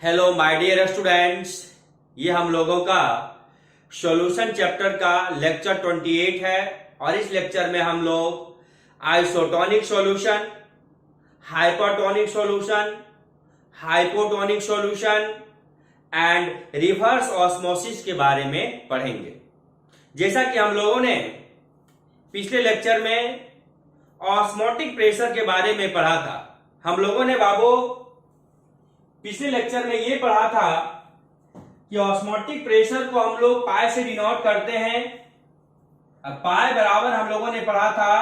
Hello my dear students, ये हम लोगों का सॉल्यूशन चैप्टर का लेक्चर 28 है और इस लेक्चर में हम लोग isotonic solution, hypertonic solution, hypotonic solution and reverse osmosis के बारे में पढ़ेंगे। जैसा कि हम लोगों ने पिछले लेक्चर में ऑस्मोटिक प्रेशर के बारे में पढ़ा था। हम लोगों ने बाबू पिछले लेक्चर में ये पढ़ा था कि ऑस्मोटिक प्रेशर को हम लोग पाई से डिनोट करते हैं। अब पाई बराबर हम लोगों ने पढ़ा था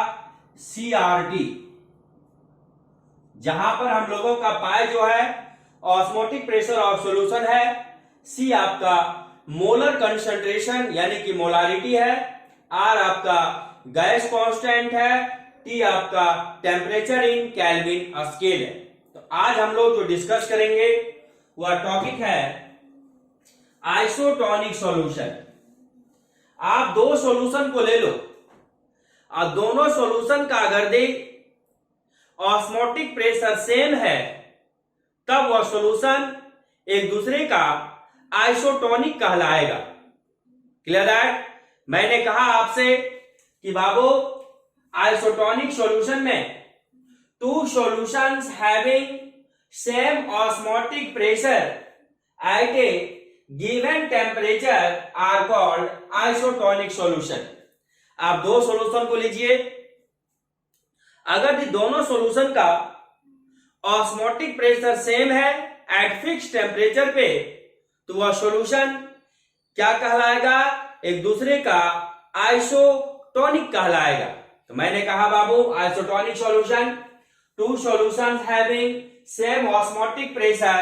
CRT, जहां पर हम लोगों का पाई जो है ऑस्मोटिक प्रेशर ऑफ सॉल्यूशन है, C आपका मोलर कंसंट्रेशन यानी कि मोलारिटी है, R आपका गैस कांस्टेंट है, T आपका टेम्परेचर इन केल्विन स्केल है। तो आज हम लोग जो डिस्कस करेंगे वह टॉपिक है आइसोटोनिक सॉल्यूशन। आप दो सॉल्यूशन को ले लो और दोनों सॉल्यूशन का अगर दे ऑस्मोटिक प्रेशर सेम है तब वह सॉल्यूशन एक दूसरे का आइसोटोनिक कहलाएगा। Clear that? मैंने कहा आपसे कि बाबू आइसोटोनिक सॉल्यूशन में two solutions having same osmotic pressure at a given temperature are called isotonic solution। आप दो सॉल्यूशन को लीजिए, अगर दोनों सॉल्यूशन का ऑस्मोटिक प्रेशर सेम है एट फिक्स टेम्परेचर पे तो वह सॉल्यूशन क्या कहलाएगा? एक दूसरे का आइसोटोनिक कहलाएगा। तो मैंने कहा बाबू isotonic solution, two solutions having same osmotic pressure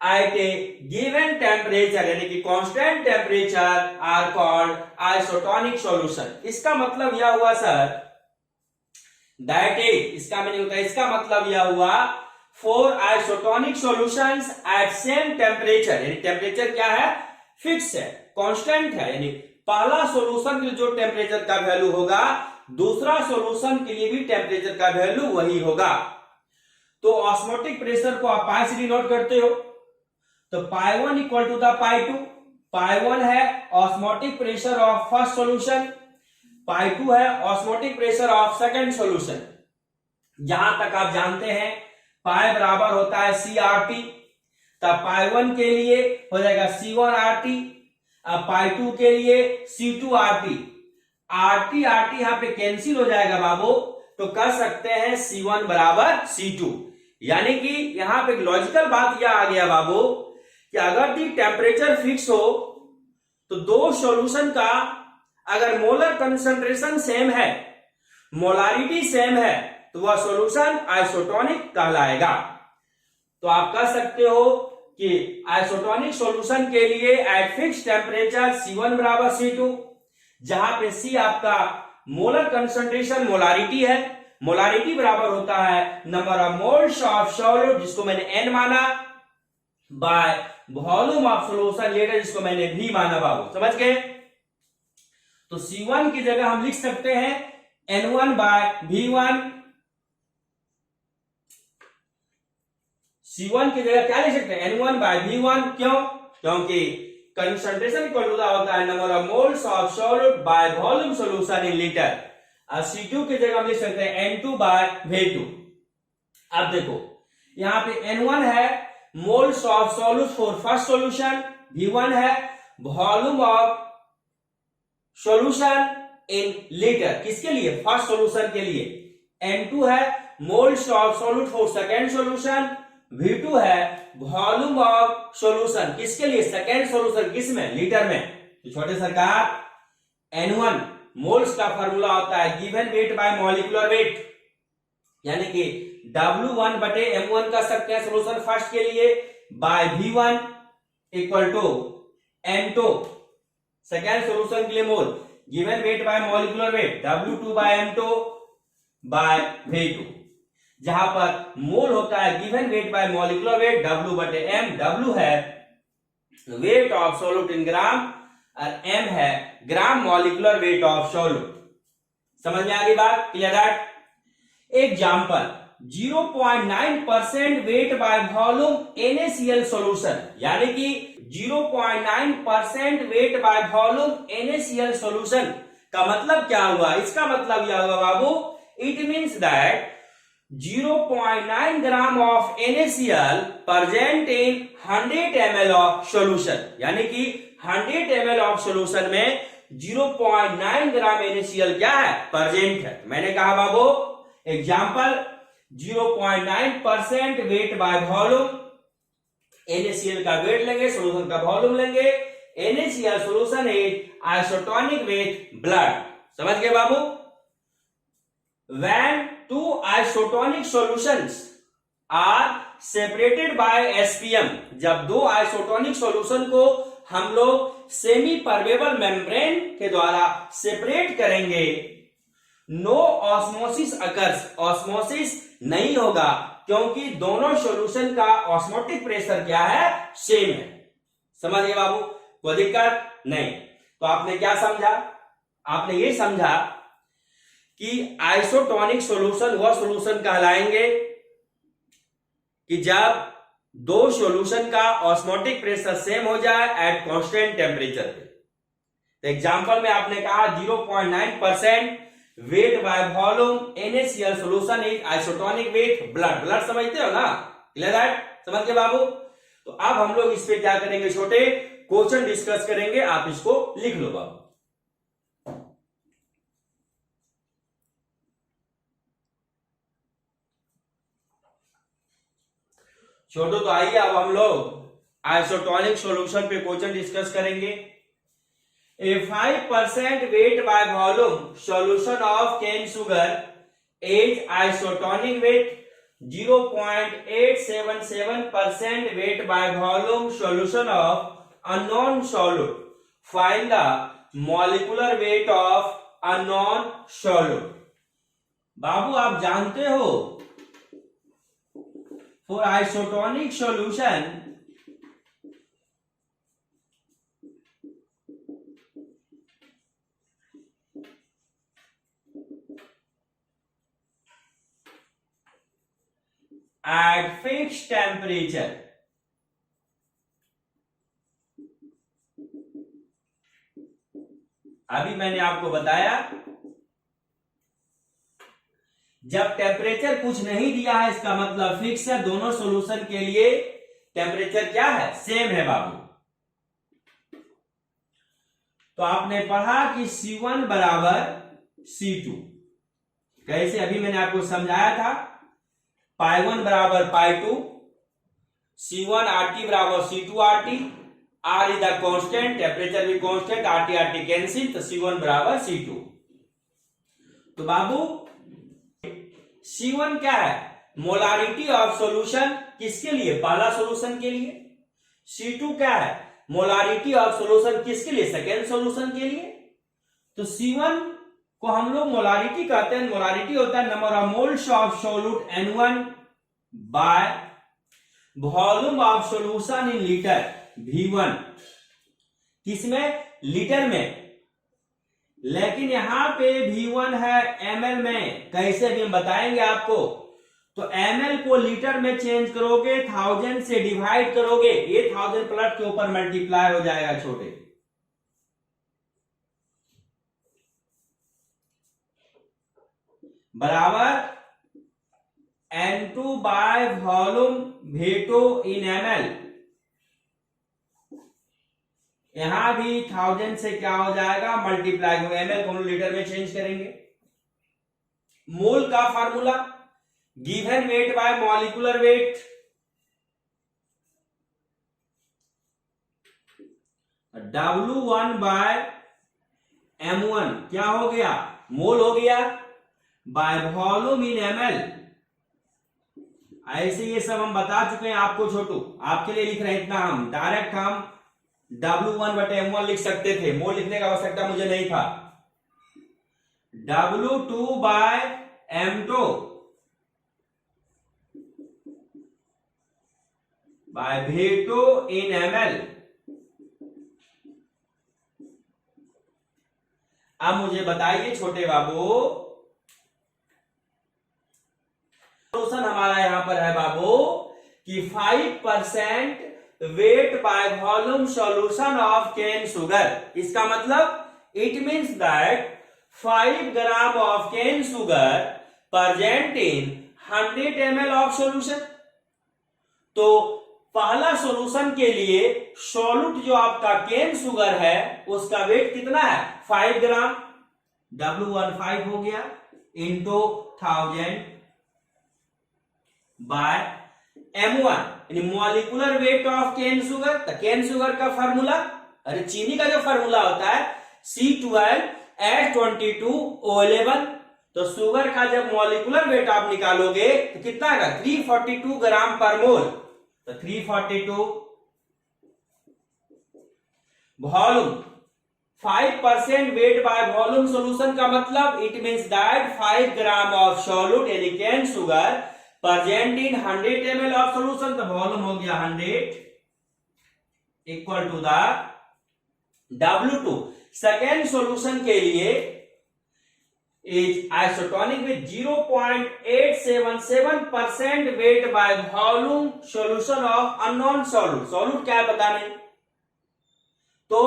at a given temperature यानी कि constant temperature are called isotonic solution। इसका मतलब यह हुआ सर that is, इसका मीनिंग होता है, इसका मतलब यह हुआ for isotonic solutions at same temperature, यानी टेम्परेचर क्या है? फिक्स है, कांस्टेंट है, यानी पहला सॉल्यूशन के जो टेम्परेचर का वैल्यू होगा दूसरा सॉल्यूशन के लिए भी टेम्परेचर का वैल्यू वही होगा। तो ऑस्मोटिक प्रेशर को आप पाई से डिनोट करते हो तो pi 1 equal to the pi 2। Pi 1 है osmotic pressure of first solution, pi 2 है osmotic pressure of second solution. जहां तक आप जानते हैं पाई बराबर होता है CRT, तब पाई 1 के लिए हो जाएगा C1RT, अब पाई 2 के लिए C2RT। RT RT यहां पे कैंसिल हो जाएगा बाबू, तो कह सकते हैं C1 बराबर C2। यानी कि यहां पे लॉजिकल बात यह आ गया बाबू कि अगर दी टेम्परेचर फिक्स हो तो दो सॉल्यूशन का अगर मोलर कंसंट्रेशन सेम है, मोलारिटी सेम है तो वह सॉल्यूशन आइसोटोनिक कहलाएगा। तो आप कह सकते हो कि आइसोटोनिक सॉल्यूशन के लिए एट फिक्स टेम्परेचर C1 बराबर C2, जहां पे C आपका मोलर कंसंट्रेशन मोलारिटी है, मोलारिटी बराबर होता है number of moles of solute जिसको मैंने N माना by volume of solution litre जिसको मैंने V माना। बाबू समझ गए? तो C1 की जगह हम लिख सकते हैं N1 बाय V1। C1 की जगह क्या लिख सकते हैं? N1 bye V1। क्यों? क्योंकि कंसंट्रेशन इक्वल होता है number of moles of solute bye volume solution in litre. और C2 की जगह हम लिख सकते हैं N2 बाय V2। अब देखो यहां पे N1 है moles of solute for first solution, V1 है volume of solution in litre किसके लिए? फर्स्ट सॉल्यूशन के लिए। N2 है moles of solute for second solution, V2 है वॉल्यूम ऑफ सॉल्यूशन किसके लिए? सेकेंड सॉल्यूशन किसमें? लीटर में। तो छोटे सरकार N1 मोल्स का फॉर्मूला होता है given weight by molecular wait, यानी कि W1 बटे M1 कर सकते हैं सॉल्यूशन फर्स्ट के लिए by V1 equal to M2 second solution के लिए mole, given weight by molecular weight W2 by M2 by V2, जहां पर मोल होता है given weight by molecular weight W बटे M। W है weight of solute in gram और M है gram molecular weight of solute. समझ में आ गई बात? Clear that? Example, 0.9% weight by volume NaCl solution, यानी कि 0.9% weight by volume NaCl solution का मतलब क्या हुआ? इसका मतलब यह हुआ बाबू, it means that 0.9 gram of NaCl present in 100 ml of solution, यानी कि 100 ml ऑफ सॉल्यूशन में 0.9 ग्राम NaCl क्या है? प्रेजेंट है। मैंने कहा बाबू example 0.9% weight by volume, NaCl का वेट लेंगे, सॉल्यूशन का वॉल्यूम लेंगे। NaCl solution is isotonic with blood. समझ गए बाबू? When two isotonic solutions are separated by SPM, जब दो आइसोटोनिक सॉल्यूशन को हम लोग सेमी परमेबल मेम्ब्रेन के द्वारा सेपरेट करेंगे, नो ऑस्मोसिस अकर्स, ऑस्मोसिस नहीं होगा, क्योंकि दोनों सॉल्यूशन का ऑस्मोटिक प्रेशर क्या है? सेम है। समझ गए बाबू? कोई दिक्कत नहीं। तो आपने क्या समझा? आपने ये समझा कि आइसोटोनिक सॉल्यूशन वह सॉल्यूशन कहलाएंगे कि जब दो सॉल्यूशन का ऑस्मोटिक प्रेशर सेम हो जाए एट कांस्टेंट टेम्परेचर पे। तो एग्जांपल में आपने कहा 0.9% weight by volume NaCl solution is isotonic with blood. Blood समझते हो ना? Clear that? समझ गए बाबू? तो अब हम लोग इस पे क्या करेंगे? छोटे क्वेश्चन डिस्कस करेंगे, आप इसको लिख लो बाबू। छोटो तो आइए अब हम लोग आइसोटोनिक सॉल्यूशन पे क्वेश्चन डिस्कस करेंगे। A 5% weight by volume solution of cane sugar is isotonic with 0.877% weight by volume solution of unknown solute. Find the molecular weight of unknown solute. बाबू आप जानते हो for isotonic solution at fixed temperature, अभी मैंने आपको बताया जब temperature कुछ नहीं दिया है इसका मतलब फिक्स है। दोनों सॉल्यूशन के लिए टेम्परेचर क्या है? सेम है बाबू। तो आपने पढ़ा कि C1 बराबर C2, कैसे? अभी मैंने आपको समझाया था। π1 बराबर π2, C1 RT बराबर C2 RT, R is the constant, temperature भी कांस्टेंट, RT RT कैंसिल, तो C1 बराबर C2। तो बाबू C1 क्या है? मोलारिटी ऑफ सॉल्यूशन किसके लिए? पहला सॉल्यूशन के लिए। C2 क्या है? मोलारिटी ऑफ सॉल्यूशन किसके लिए? सेकेंड सॉल्यूशन के लिए। तो C1 को हम लोग मोलारिटी कहते हैं। मोलारिटी होता है number of moles of solute N1 bye volume of solution in litre V1, किसमें? लीटर में। लेकिन यहां पे V1 है ml में, कैसे भी हम बताएंगे आपको। तो ml को लीटर में चेंज करोगे, 1000 से डिवाइड करोगे, ये 1000 प्लस के ऊपर मल्टीप्लाई हो जाएगा छोटे। बराबर N2 by volume V2 in ml। यहां भी 1000 से क्या हो जाएगा? मल्टीप्लाई हो, ml को लीटर में चेंज करेंगे। मोल का formula given weight by molecular weight, W1 by M1 क्या हो गया? मोल हो गया, बाय वॉल्यूम इन ml। ऐसे ये सब हम बता चुके हैं आपको छोटू, आपके लिए लिख रहे हैं। इतना हम डायरेक्ट हम W1 बटे M1 लिख सकते थे, मोल लिखने का आवश्यकता मुझे नहीं था। W2 by M2 by V2 in ml। अब मुझे बताइए छोटे बाबू, सॉल्यूशन हमारा यहां पर है बाबू कि 5% weight by volume solution of cane sugar. इसका मतलब it means that 5 gram of cane sugar present in 100 ml of solution. तो पहला सॉल्यूशन के लिए सॉल्यूट जो आपका केन शुगर है उसका वेट कितना है 5 ग्राम, W15 हो गया इंटू 1000 बाय M1 यानी molecular weight of cane sugar. तो केन शुगर का फार्मूला, अरे चीनी का जो फार्मूला होता है C12H22O11। तो शुगर का जब मॉलिक्यूलर वेट आप निकालोगे तो कितना आएगा 342 ग्राम पर मोल। तो 342 volume 5% weight by volume solution का मतलब it means that 5 gram of solute यानी cane sugar present in 100 ml of solution. तो वॉल्यूम हो गया 100 equal to the W2। Second solution के लिए is isotonic with 0.877% weight by volume solution of unknown solute. Solute क्या है पता नहीं, तो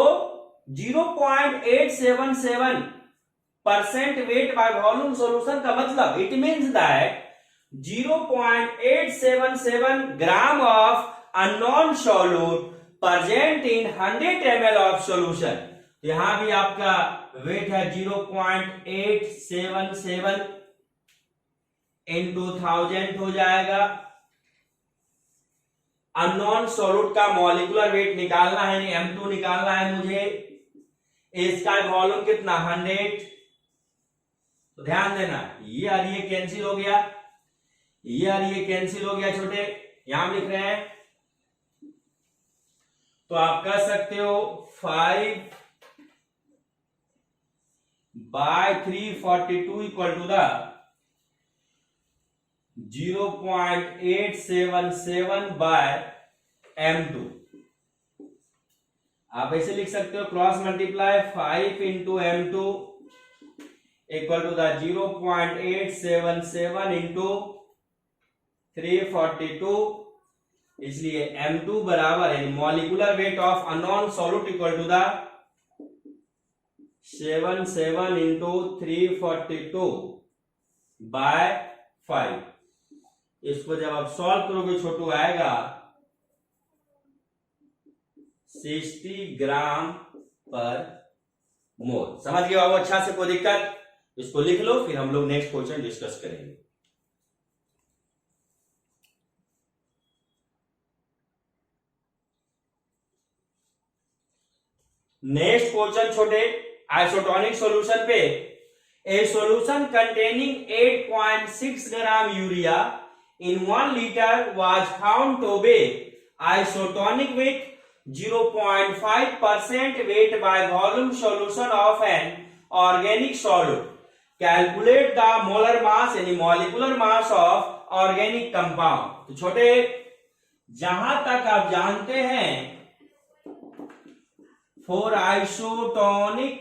0.877% वेट बाय वॉल्यूम सॉल्यूशन का मतलब it means that 0.877 gram of unknown solute present in 100 ml of solution. यहां भी आपका वेट है 0.877 इंटू 1000 हो जाएगा। अननोन सॉल्यूट का मॉलिक्यूलर वेट निकालना है, M2 निकालना है मुझे। इसका वॉल्यूम कितना 100। तो ध्यान देना ये और ये कैंसिल हो गया, ये और ये कैंसिल हो गया छोटे, यहां लिख रहे हैं। तो आप कह सकते हो 5 by 342 equal to the 0.877 by M2। आप ऐसे लिख सकते हो cross multiply 5 into M2 equal to the 0.877 into 342। इसलिए M2 बराबर है molecular weight of unknown solute equal to the 77 into 342 by 5। इसको जब आप सॉल्व करोगे छोटू आएगा 60 ग्राम पर मोल। समझ गए बाबू अच्छा से, कोई दिक्कत? इसको लिख लो, फिर हम लोग नेक्स्ट क्वेश्चन डिस्कस करेंगे। नेक्स्ट क्वेश्चन छोटे आइसोटोनिक सॉल्यूशन पे। ए solution containing 8.6 gram urea in 1 liter was found to be isotonic with 0.5% weight by volume solution of an organic solid. Calculate the molar mass यानी molecular mass of organic compound। तो छोटे जहां तक आप जानते हैं for isotonic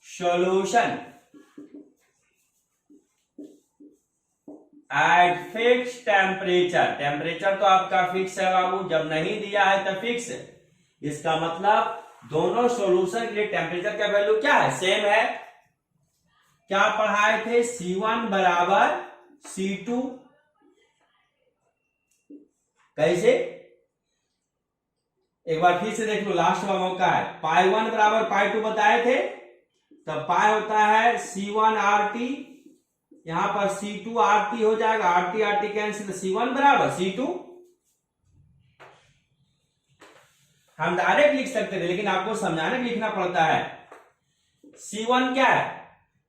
solution eight fix temperature. Temperature तो आपका फिक्स है बाबू, जब नहीं दिया है तो फिक्स है। इसका मतलब दोनों सॉल्यूशन के लिए टेम्परेचर का वैल्यू क्या है, सेम है। क्या पढ़ाए थे, C1 बराबर C2। कैसे, एक बार फिर से देख लो, लास्ट का मौका है। पाई 1 बराबर पाई 2 बताए थे, तब पाई होता है C1 RT, यहां पर C2 RT हो जाएगा, RT RT कैंसिल, C1 बराबर C2। हम डायरेक्ट लिख सकते थे लेकिन आपको समझाने के लिखना पड़ता है। C1 क्या है,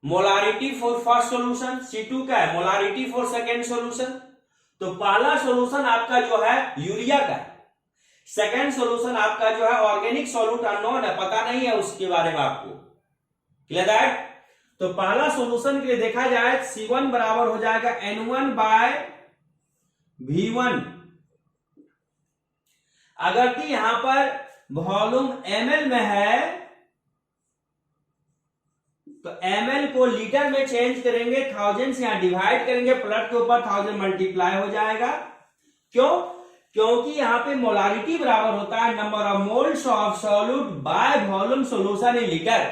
molarity for first solution. C2 क्या है, मोलारिटी फॉर सेकेंड सॉल्यूशन। तो पहला सॉल्यूशन आपका जो है यूरिया का, सेकेंड सॉल्यूशन आपका जो है ऑर्गेनिक सॉल्यूट अननोन है, पता नहीं है उसके बारे में आपको। Clear that? तो पहला सॉल्यूशन के लिए देखा जाए C1 बराबर हो जाएगा N1 बाय V1। अगर कि यहां पर वॉल्यूम ml में है तो ml को लीटर में चेंज करेंगे, 1000 से यहां डिवाइड करेंगे, प्लस के ऊपर 1000 मल्टीप्लाई हो जाएगा। क्यों? क्योंकि यहां पे मोलारिटी बराबर होता है number of moles of solute bye volume solution in litre.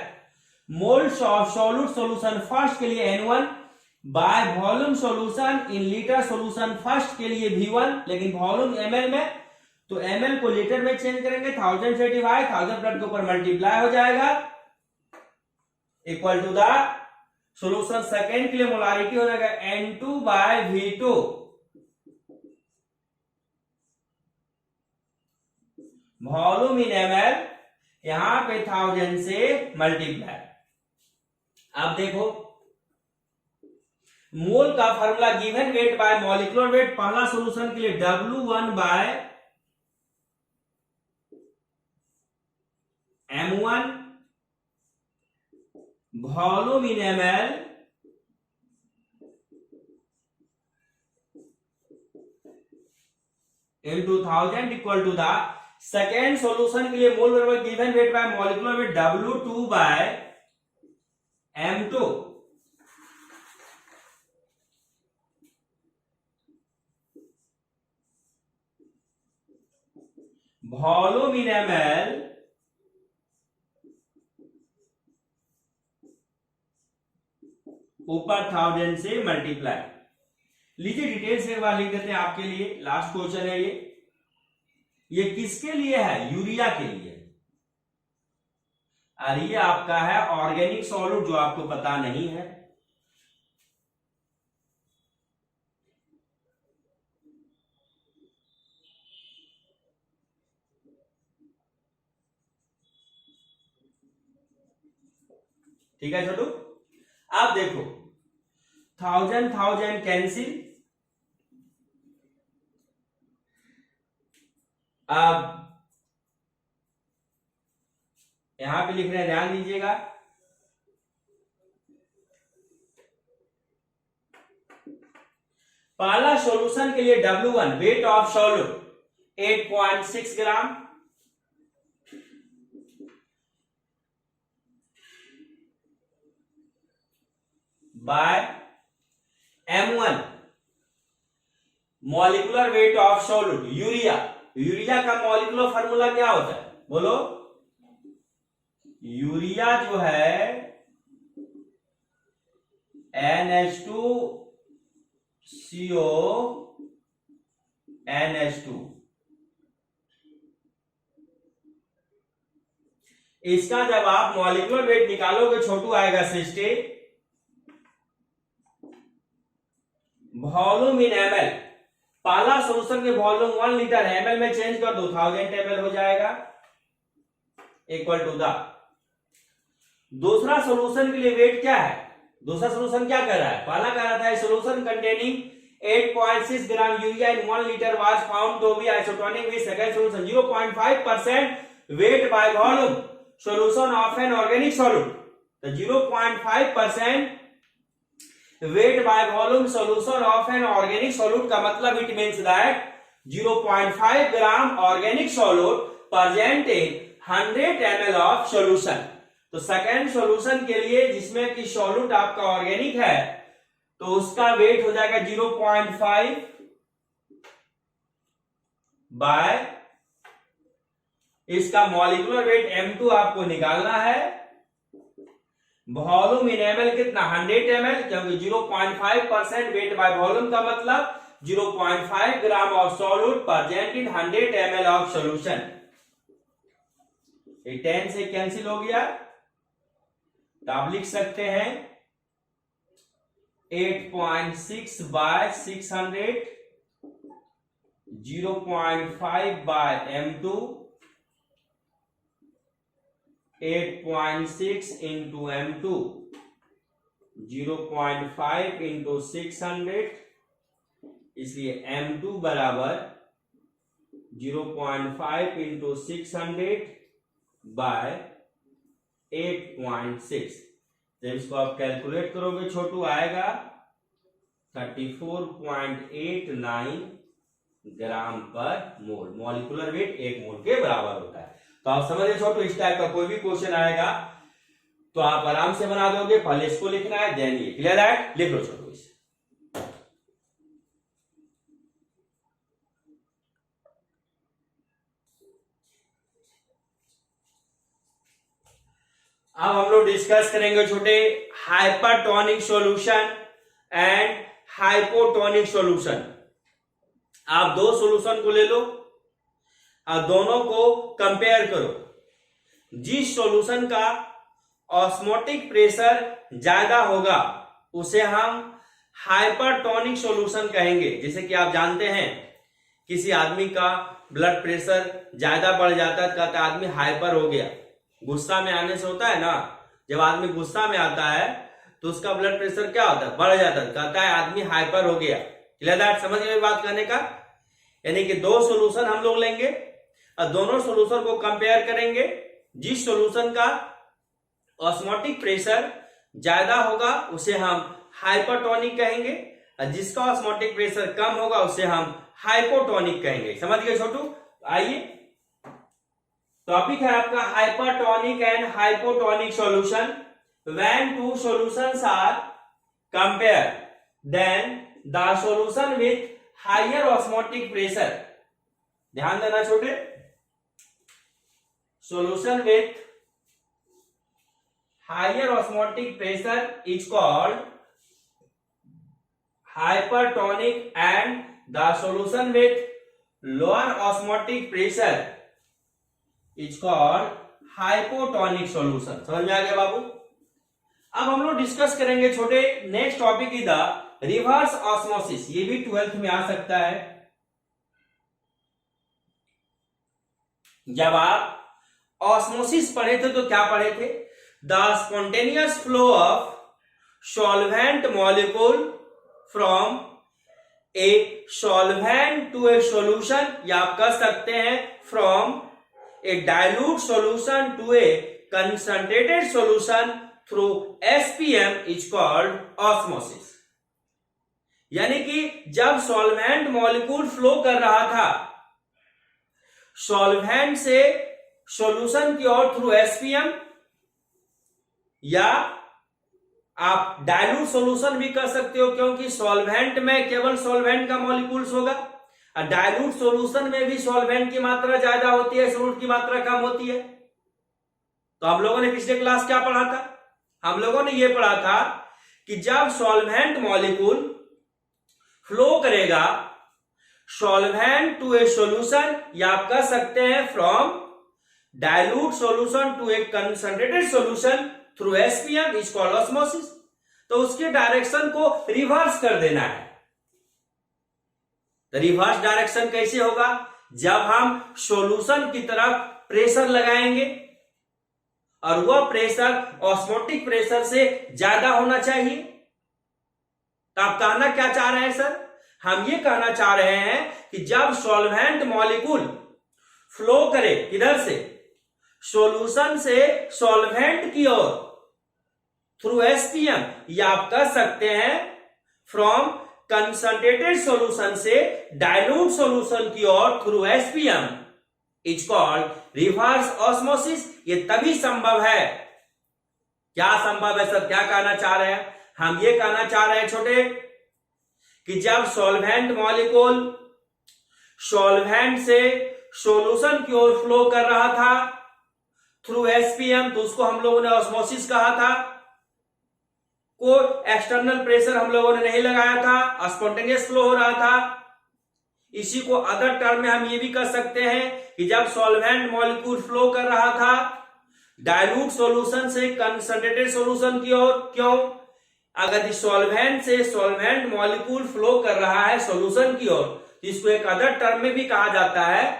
Moles of solute solution first के लिए N1 bye volume solution in litre solution first के लिए V1, लेकिन वॉल्यूम ml में, तो ml को लीटर में चेंज करेंगे, 1000 से डिवाइड, 1000 प्लस के ऊपर मल्टीप्लाई हो जाएगा, equal to the solution second के लिए मोलारिटी हो जाएगा N2 bye V2। Volume in ml, यहां पे 1000 से मल्टीप्लाई। अब देखो मोल का formula given weight by molecular weight, पहला सॉल्यूशन के लिए W1 by M1 volume in ml into 1000 equal to the second solution के लिए मोल बराबर given weight by molecular weight W2 by M2। Volume in ml ऊपर 1000 से multiply. लीजिए detail से एक बार लिख देते हैं आपके लिए, लास्ट क्वेश्चन है ये किसके लिए है? यूरिया के लिए। और ये आपका है ऑर्गेनिक सॉल्यूट, जो आपको पता नहीं है। ठीक है छोटू, आप देखो 1000 कैंसिल। अब यहां पे लिख रहे हैं, ध्यान दीजिएगा, पहला सॉल्यूशन के लिए W1 wait of solute 8.6 gram bye M1 molecular weight of solute urea. Urea का मॉलिक्यूलर फार्मूला क्या होता है? बोलो। यूरिया जो है NH2CO NH2। इसका जब आप मॉलिक्यूलर वेट निकालोगे छोटू आएगा 60। वॉल्यूम इन ml, पहला सॉल्यूशन के वॉल्यूम 1 लीटर ml में चेंज कर दो, 1000 ml हो जाएगा, इक्वल टू द दूसरा सॉल्यूशन के लिए वेट क्या है? दूसरा सॉल्यूशन क्या कर रहा है? पहला कह रहा था solution containing 8.6 gram urea in 1 litre was found to be isotonic with second solution 0.5% weight by volume solution of an organic solute. तो 0.5% weight by volume solution of an organic solute का मतलब it means that 0.5 gram organic solute present in 100 ml of solution. तो second solution के लिए जिसमें कि solute आपका organic है, तो उसका वेट हो जाएगा 0.5 बाय इसका मॉलिक्यूलर वेट M2 आपको निकालना है। वॉल्यूम इन ml कितना? 100 ml, क्योंकि 0.5% वेट बाय वॉल्यूम का मतलब 0.5 ग्राम of solute present in 100 ml of solution. 10 से कैंसिल हो गया, तो आप लिख सकते हैं 8.6 bye 600, 0.5 bye M2, 8.6 into M2, 0.5 into 600, इसलिए M2 बराबर 0.5 into 600 बाय 8.6। जब इसको आप कैलकुलेट करोगे छोटू आएगा 34.89 ग्राम पर मोल। मॉलिक्यूलर वेट 1 मोल के बराबर होता है। तो आप समझिए छोटू, इस टाइप का कोई भी क्वेश्चन आएगा तो आप आराम से बना दोगे। पहले इसको लिखना है, देन ये। क्लियर है? लिख लो छोटू इसे। अब हम लोग डिस्कस करेंगे छोटे hypertonic solution and hypotonic solution. आप दो सॉल्यूशन को ले लो और दोनों को कंपेयर करो। जिस सॉल्यूशन का ऑस्मोटिक प्रेशर ज्यादा होगा उसे हम हाइपरटोनिक सॉल्यूशन कहेंगे। जैसे कि आप जानते हैं किसी आदमी का ब्लड प्रेशर ज्यादा बढ़ जाता है, कहता है आदमी हाइपर हो गया। गुस्सा में आने से होता है ना, जब आदमी गुस्सा में आता है तो उसका ब्लड प्रेशर क्या होता है? बढ़ जाता है, कहता है आदमी हाइपर हो गया। क्लियर? समझ गए बात करने का? यानी कि दो सॉल्यूशन हम लोग लेंगे और दोनों सॉल्यूशन को कंपेयर करेंगे। जिस सॉल्यूशन का ऑस्मोटिक प्रेशर ज्यादा होगा उसे हम हाइपरटोनिक कहेंगे और जिसका ऑस्मोटिक प्रेशर कम होगा उसे हम हाइपोटोनिक कहेंगे। समझ गए छोटू? आइए, टॉपिक है आपका hypertonic and hypotonic solution. When two solutions are compare then the solution with higher osmotic pressure, ध्यान देना छोटे, solution with higher osmotic pressure is called hypertonic and the solution with lower osmotic pressure is called hypotonic solution। समझ में आ गया बाबू? अब हम लोग discuss करेंगे छोटे next topic is the reverse osmosis. ये भी 12th में आ सकता है। जब आप ऑस्मोसिस पढ़े थे तो क्या पढ़े थे? The spontaneous flow of solvent molecule from a solvent to a solution, या आप कह सकते हैं from a dilute solution to a concentrated solution through SPM is called osmosis. यानी कि जब सॉल्वेंट मॉलिक्यूल फ्लो कर रहा था सॉल्वेंट से सॉल्यूशन की ओर थ्रू एसपीएम, या आप डाइल्यूट सॉल्यूशन भी कर सकते हो क्योंकि सॉल्वेंट में केवल सॉल्वेंट का मॉलिक्यूल्स होगा और डाइल्यूट सॉल्यूशन में भी सॉल्वेंट की मात्रा ज्यादा होती है, सॉल्यूट की मात्रा कम होती है। तो हम लोगों ने पिछले क्लास क्या पढ़ा था? हम लोगों ने यह पढ़ा था कि जब सॉल्वेंट मॉलिक्यूल फ्लो करेगा सॉल्वेंट टू ए सॉल्यूशन, या आप कह सकते हैं from dilute solution to a concentrated solution through SPM is called osmosis. तो उसके डायरेक्शन को रिवर्स कर देना है। तो रिवर्स डायरेक्शन कैसे होगा? जब हम सॉल्यूशन की तरफ प्रेशर लगाएंगे और वह प्रेशर ऑस्मोटिक प्रेशर से ज्यादा होना चाहिए। तो आप कहना क्या चाह रहे हैं सर? हम ये कहना चाह रहे हैं कि जब सॉल्वेंट मॉलिक्यूल फ्लो करे किधर से? सॉल्यूशन से सॉल्वेंट की ओर थ्रू एसपीएम, या आप कह सकते हैं फ्रॉम कंसंट्रेटेड सॉल्यूशन से डाइल्यूट सॉल्यूशन की ओर through SPM is called reverse osmosis. ये तभी संभव है। क्या संभव है सर? क्या कहना चाह रहे हैं? हम ये कहना चाह रहे हैं छोटे कि जब सॉल्वेंट मॉलिक्यूल सॉल्वेंट से सॉल्यूशन की ओर फ्लो कर रहा था थ्रू एसपीएम, तो उसको हम लोगों ने ऑस्मोसिस कहा था। कोई एक्सटर्नल प्रेशर हम लोगों ने नहीं लगाया था, स्पॉन्टेनियस फ्लो हो रहा था। इसी को अदर टर्म में हम ये भी कह सकते हैं कि जब सॉल्वेंट मॉलिक्यूल फ्लो कर रहा था डाइल्यूट सॉल्यूशन से कंसंट्रेटेड सॉल्यूशन की ओर। क्यों? अगर सॉल्वेंट से सॉल्वेंट मॉलिक्यूल फ्लो कर रहा है सॉल्यूशन की ओर तो इसको एक अदर टर्म में भी कहा जाता है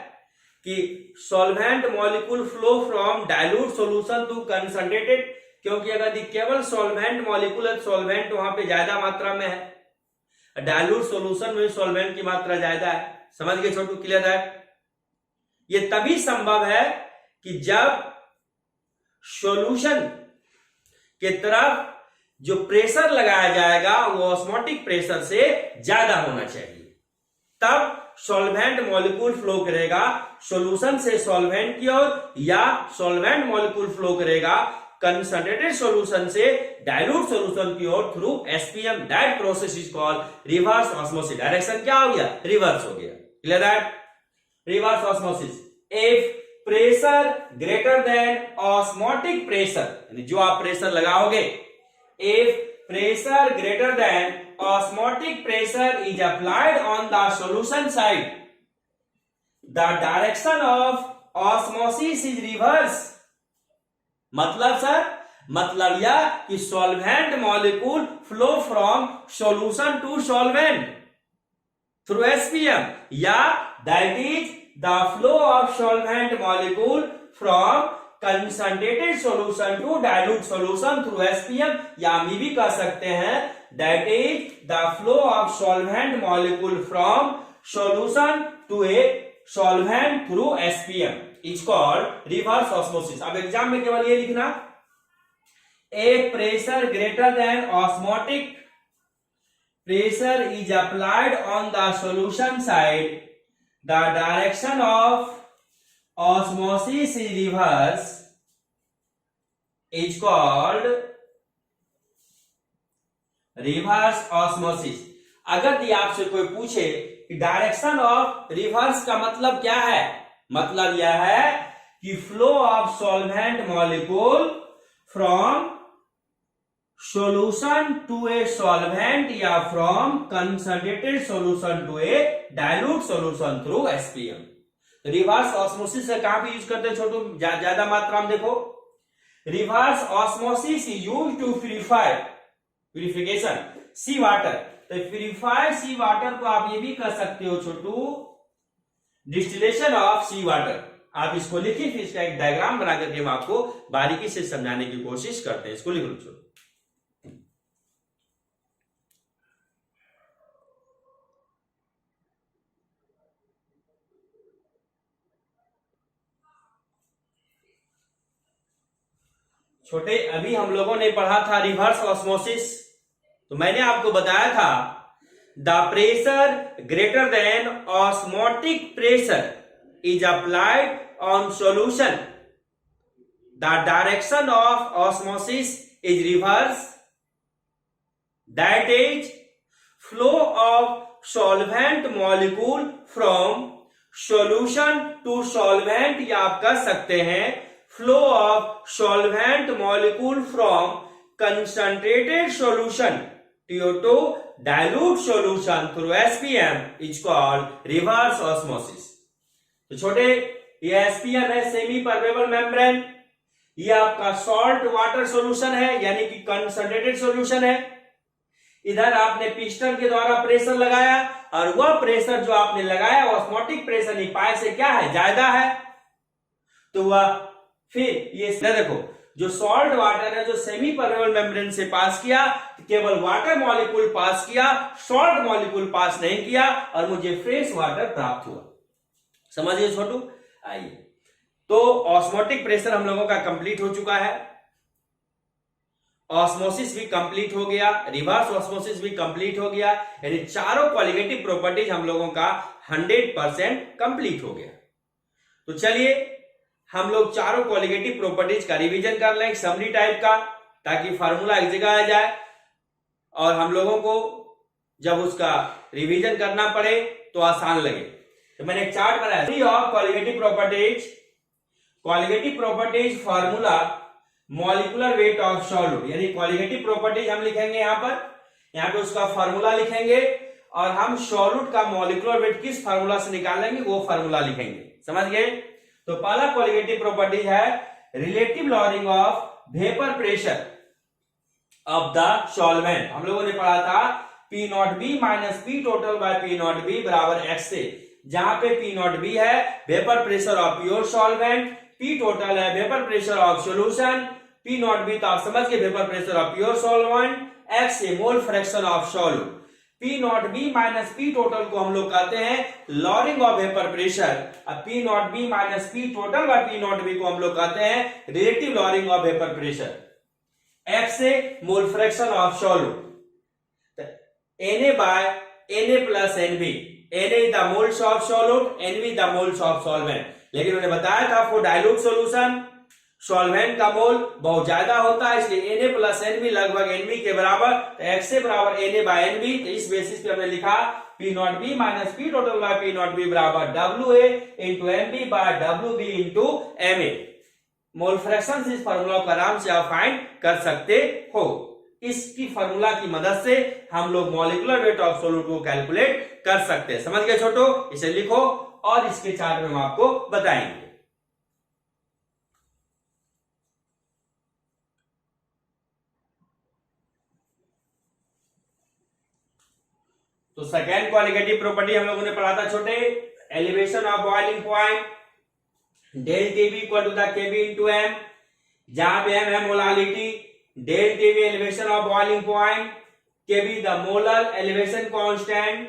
कि solvent molecule flow from dilute solution to concentrated, क्योंकि अगर केवल सॉल्वेंट मॉलिक्यूल है सॉल्वेंट वहां पे ज्यादा मात्रा में है, डाइल्यूट सॉल्यूशन में सॉल्वेंट की मात्रा ज्यादा है। समझ गए छोटू? क्लियर है? ये तभी संभव है कि जब सॉल्यूशन के तरफ जो प्रेशर लगाया जाएगा वो ऑस्मोटिक प्रेशर से ज्यादा होना चाहिए, तब सॉल्वेंट मॉलिक्यूल फ्लो करेगा सॉल्यूशन से सॉल्वेंट की ओर, या सॉल्वेंट मॉलिक्यूल फ्लो करेगा कंसंट्रेटेड सॉल्यूशन से डाइल्यूट सॉल्यूशन की ओर through SPM. That process is called reverse osmosis. Direction क्या हो गया? रिवर्स हो गया। Clear that? Reverse osmosis. If pressure greater than osmotic pressure, यानी जो आप प्रेशर लगाओगे, if pressure greater than osmotic pressure is applied on the solution side, the direction of osmosis is reverse. मतलब सर, मतलब यह कि solvent molecule flow from solution to solvent through SPM, या that is the flow of solvent molecule from concentrated solution to dilute solution through SPM, या हम ये भी कह सकते हैं that is the flow of solvent molecule from solution to a solvent through SPM is called reverse osmosis. अब exam में केवल ये लिखना, a pressure greater than osmotic pressure is applied on the solution side, the direction of osmosis is reverse is called reverse osmosis. अगर ये आपसे कोई पूछे कि डायरेक्शन ऑफ रिवर्स का मतलब क्या है, मतलब यह है कि flow of solvent molecule from solution to a solvent या from concentrated solution to a dilute solution through SPM. Reverse osmosis से कहां पे यूज करते हैं छोटू? ज्यादा मात्रा में देखो, reverse osmosis is used to purification sea water. तो प्यूरिफाइड सी वाटर को आप ये भी कह सकते हो छोटू डिस्टिलेशन ऑफ सी वाटर। आप इसको लिखिए, फिर इसका एक डायग्राम बना करके हम आपको बारीकी से समझाने की कोशिश करते हैं। इसको लिख लो। छोटे अभी हम लोगों ने पढ़ा था रिवर्स ऑस्मोसिस, तो मैंने आपको बताया था the pressure greater than osmotic pressure is applied on solution, the direction of osmosis is reverse, that is flow of solvent molecule from solution to solvent, या आप कह सकते हैं flow of solvent molecule from concentrated solution to dilute solution through SPM is called reverse osmosis. तो छोटे ये SPM है, semi permeable membrane, ये आपका सॉल्ट वाटर सॉल्यूशन है, यानी कि कंसंट्रेटेड सॉल्यूशन है। इधर आपने पिस्टन के द्वारा प्रेशर लगाया, और वह प्रेशर जो आपने लगाया ऑस्मोटिक प्रेशर नहीं, पाए से क्या है? ज्यादा है। तो वह फिर ये देखो, जो सॉल्ट वाटर है जो सेमी परमेबल मेम्ब्रेन से पास किया, केवल वाटर मॉलिक्यूल पास किया, सॉल्ट मॉलिक्यूल पास नहीं किया, और मुझे फ्रेश वाटर प्राप्त हुआ। समझिए छोटू। आइए, तो ऑस्मोटिक प्रेशर हम लोगों का कंप्लीट हो चुका है, ऑस्मोसिस भी कंप्लीट हो गया, रिवर्स ऑस्मोसिस भी कंप्लीट हो गया, यानी चारों क्वालिटेटिव प्रॉपर्टीज हम लोगों का 100% कंप्लीट हो गया। तो चलिए हम लोग चारों क्वालिटेटिव प्रॉपर्टीज का रिवीजन कर लें, समरी टाइप का, ताकि फार्मूला एक जगह आ जाए और हम लोगों को जब उसका रिवीजन करना पड़े तो आसान लगे। तो मैंने एक चार्ट बनाया, three of qualitative properties, qualitative properties formula molecular weight of solute, यानी क्वालिटेटिव प्रॉपर्टीज हम लिखेंगे यहाँ पे उसका फार्मूला लिखेंगे, और हम सॉल्यूट का मॉलिक्यूलर वेट किस फार्मूला से निकालेंगे वो फार्मूला लिखेंगे। समझ गए? तो पहला क्वालिटेटिव प्रॉपर्टी है relative lowering of vapour pressure of the solvent. हम लोगों ने पढ़ा था P not B minus P total by P not B बराबर x से, जहां पे P नॉट बी है vapour pressure of pure solvent, P total है vapour pressure of solution, P not B तो आप समझ के vapour pressure of pure solvent, x से mole fraction of solute. P not B minus P total को हम लोग कहते हैं लॉरिंग ऑफ वेपर प्रेशर, अब P not B minus P total by P not B को हम लोग कहते हैं relative lowering of vapour pressure, X से mole fraction of solute, Na by Na plus Nb, Na is the moles of solute, Nb the moles of solvent। लेकिन उन्होंने बताया था फॉर डाइल्यूट सॉल्यूशन सॉल्वेंट का मोल बहुत ज्यादा होता है, इसलिए Na प्लस Nb लगभग Nb के बराबर, तो XA बराबर Na बाय Nb। तो इस बेसिस पे हमने लिखा P not B minus P total by P not B बराबर WA into MB by WB into MA। Mole fraction से इस फॉर्मूला को आराम से आप फाइंड कर सकते हो। इसकी फॉर्मूला की मदद से हम लोग मॉलिक्यूलर वेट ऑफ सॉल्यूट को कैलकुलेट कर सकते हैं। समझ गए छोटो? इसे लिखो और इसके चार्ट में हम आपको बताएंगे। तो सेकेंड क्वालिटेटिव प्रॉपर्टी हम लोगों ने पढ़ा था छोटे, elevation of boiling point del TB equal to the KB into M, जहां पे एम है molality, del TB elevation of boiling point, KB the molar elevation constant.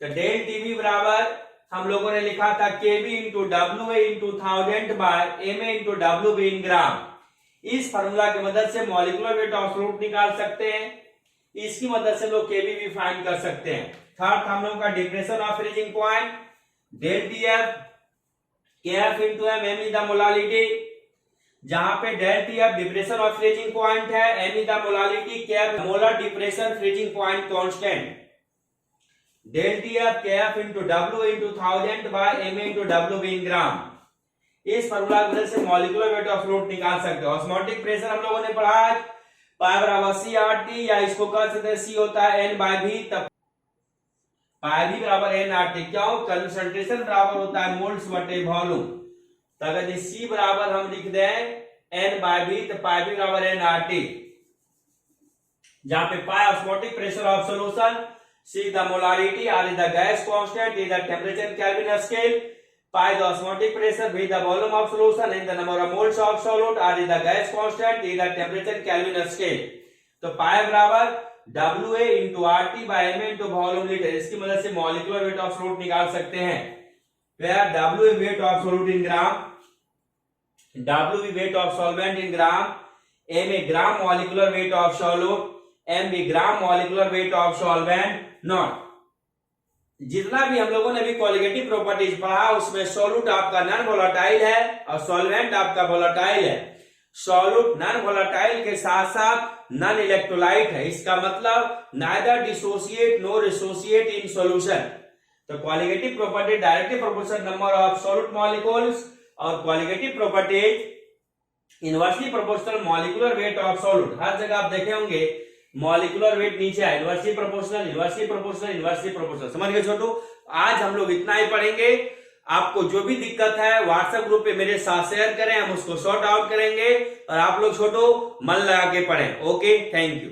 तो डेल टीबी बराबर हम लोगों ने लिखा था KB into W A into 1000 by M A into W B in gram. इस फॉर्मूला की मदद से मॉलिक्यूलर वेट ऑफ सॉल्यूट निकाल सकते हैं, इसकी मदद से लोग केबी भी फाइंड कर सकते हैं। थर्ड हम लोगों का depression of freezing point, del T F KF into M, M is the molality, जहां पे del T F depression of freezing point है, M is the molality, KF molar depression freezing point constant. Del T F KF into W into 1000 by M into W B in gram. इस formula की मदद से molecular weight of solute निकाल सकते हो। Osmotic pressure हम लोगों ने पढ़ा है, पाई बराबर सी आर टी, या इसको कह सकते हैं सी होता है एन बाय भी, तब पाई भी बराबर एन आर टी। क्यों? कंसंट्रेशन बराबर होता है मोल्स बटे वॉल्यूम। तो अगर सी बराबर हम लिख दें एन बाय भी, तो पाई भी बराबर एन आर टी, जहां पे pi osmotic pressure of solution, C the molarity, R is the gas constant, T the temperature Kelvin scale, pi the osmotic pressure, V the volume of solution, and the number of moles of solute, R is the gas constant, T the temperature Kelvin scale. तो pi बराबर WA into RT by M into volume litre. इसकी मदद से molecular weight of solute निकाल सकते हैं। Where WA weight of solute in gram, WB weight of solvent in gram, MA gram molecular weight of solute, MB gram molecular weight of solvent not. जितना भी हम लोगों ने भी क्वालिटेटिव प्रॉपर्टीज पढ़ा, उसमें सॉल्यूट आपका नॉन वोलेटाइल है और सॉल्वेंट आपका वोलेटाइल है। सॉल्यूट नॉन वोलेटाइल के साथ साथ नॉन इलेक्ट्रोलाइट है, इसका मतलब neither dissociate nor associate in solution. तो qualitative property directly proportional number of solute molecules, और qualitative properties inversely proportional molecular weight of solute. हर जगह आप देखे होंगे मॉलिक्यूलर वेट नीचे है, inversely proportional, inversely proportional, inversely proportional. समझ गए छोटू? आज हम लोग इतना ही पढ़ेंगे। आपको जो भी दिक्कत है व्हाट्सएप ग्रुप पे मेरे साथ शेयर करें, हम उसको सॉर्ट आउट करेंगे, और आप लोग छोटो मन लगा के पढ़ें। Okay, thank you.